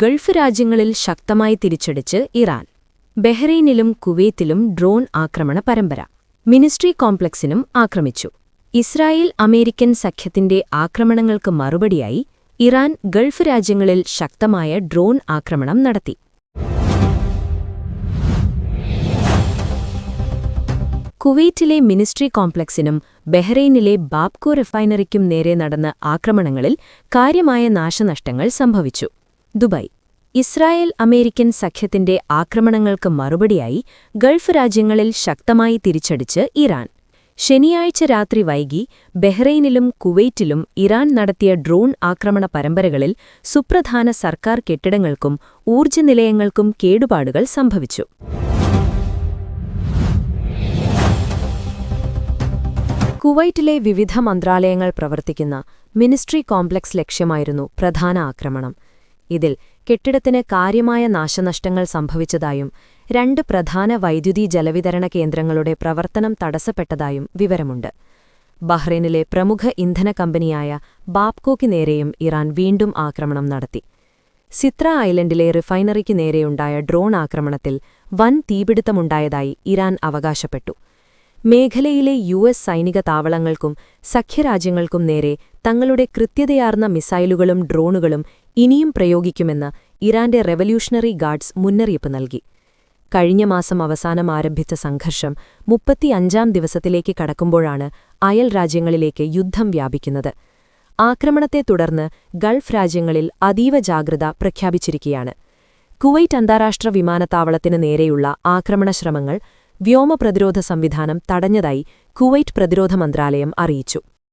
Gulf രാജ്യങ്ങളിൽ ശക്തമായി തിരിച്ചടിച്ച് Iran. ബഹ്റൈനിലും കുവൈത്തിലും drone ആക്രമണ പരമ്പര. മിനിസ്ട്രി കോംപ്ലക്സിനും ആക്രമിച്ചു. ഇസ്രായേൽ അമേരിക്കൻ സഖ്യത്തിന്റെ ആക്രമണങ്ങൾക്ക് മറുപടിയായി ഇറാൻ ഗൾഫ് രാജ്യങ്ങളിൽ ശക്തമായ ഡ്രോൺ ആക്രമണം നടത്തി. കുവൈറ്റിലെ മിനിസ്ട്രി കോംപ്ലക്സിനും ബഹ്റൈനിലെ ബാബ്കോ റിഫൈനറിക്കും നേരെ നടന്ന ആക്രമണങ്ങളിൽ കാര്യമായ നാശനഷ്ടങ്ങൾ സംഭവിച്ചു. ദുബായ്. ഇസ്രായേൽ അമേരിക്കൻ സഖ്യത്തിന്റെ ആക്രമണങ്ങൾക്ക് മറുപടിയായി ഗൾഫ് രാജ്യങ്ങളിൽ ശക്തമായി തിരിച്ചടിച്ച് ഇറാൻ. ശനിയാഴ്ച രാത്രി വൈകി ബഹ്റൈനിലും കുവൈറ്റിലും ഇറാൻ നടത്തിയ ഡ്രോൺ ആക്രമണ പരമ്പരകളിൽ സുപ്രധാന സർക്കാർ കെട്ടിടങ്ങൾക്കും ഊർജ്ജനിലയങ്ങൾക്കും കേടുപാടുകൾ സംഭവിച്ചു. കുവൈറ്റിലെ വിവിധ മന്ത്രാലയങ്ങൾ പ്രവർത്തിക്കുന്ന മിനിസ്ട്രി കോംപ്ലക്സ് ലക്ഷ്യമായിരുന്നു പ്രധാന ആക്രമണം. ഇതിൽ കെട്ടിടത്തിന് കാര്യമായ നാശനഷ്ടങ്ങൾ സംഭവിച്ചതായും 2 പ്രധാന വൈദ്യുതി ജലവിതരണ കേന്ദ്രങ്ങളുടെ പ്രവർത്തനം തടസ്സപ്പെട്ടതായും വിവരമുണ്ട്. ബഹ്റൈനിലെ പ്രമുഖ ഇന്ധന കമ്പനിയായ ബാബ്കോയ്ക്ക് നേരെയും ഇറാൻ വീണ്ടും ആക്രമണം നടത്തി. സിത്ര ഐലൻഡിലെ റിഫൈനറിക്ക് നേരെയുണ്ടായ ഡ്രോൺ ആക്രമണത്തിൽ വൻ തീപിടുത്തമുണ്ടായതായി ഇറാൻ അവകാശപ്പെട്ടു. മേഖലയിലെ US സൈനിക താവളങ്ങൾക്കും സഖ്യരാജ്യങ്ങൾക്കും നേരെ തങ്ങളുടെ കൃത്യതയാർന്ന മിസൈലുകളും ഡ്രോണുകളും ഇനിയും പ്രയോഗിക്കുമെന്ന് ഇറാന്റെ റെവല്യൂഷണറി ഗാർഡ്സ് മുന്നറിയിപ്പ് നൽകി. കഴിഞ്ഞ മാസം അവസാനം ആരംഭിച്ച സംഘർഷം 35ാം ദിവസത്തിലേക്ക് കടക്കുമ്പോഴാണ് അയൽ രാജ്യങ്ങളിലേക്ക് യുദ്ധം വ്യാപിക്കുന്നത്. ആക്രമണത്തെ തുടർന്ന് ഗൾഫ് രാജ്യങ്ങളിൽ അതീവ ജാഗ്രത പ്രഖ്യാപിച്ചിരിക്കുകയാണ്. കുവൈറ്റ് അന്താരാഷ്ട്ര വിമാനത്താവളത്തിന് നേരെയുള്ള ആക്രമണശ്രമങ്ങൾ വ്യോമപ്രതിരോധ സംവിധാനം തടഞ്ഞതായി കുവൈറ്റ് പ്രതിരോധ മന്ത്രാലയം അറിയിച്ചു.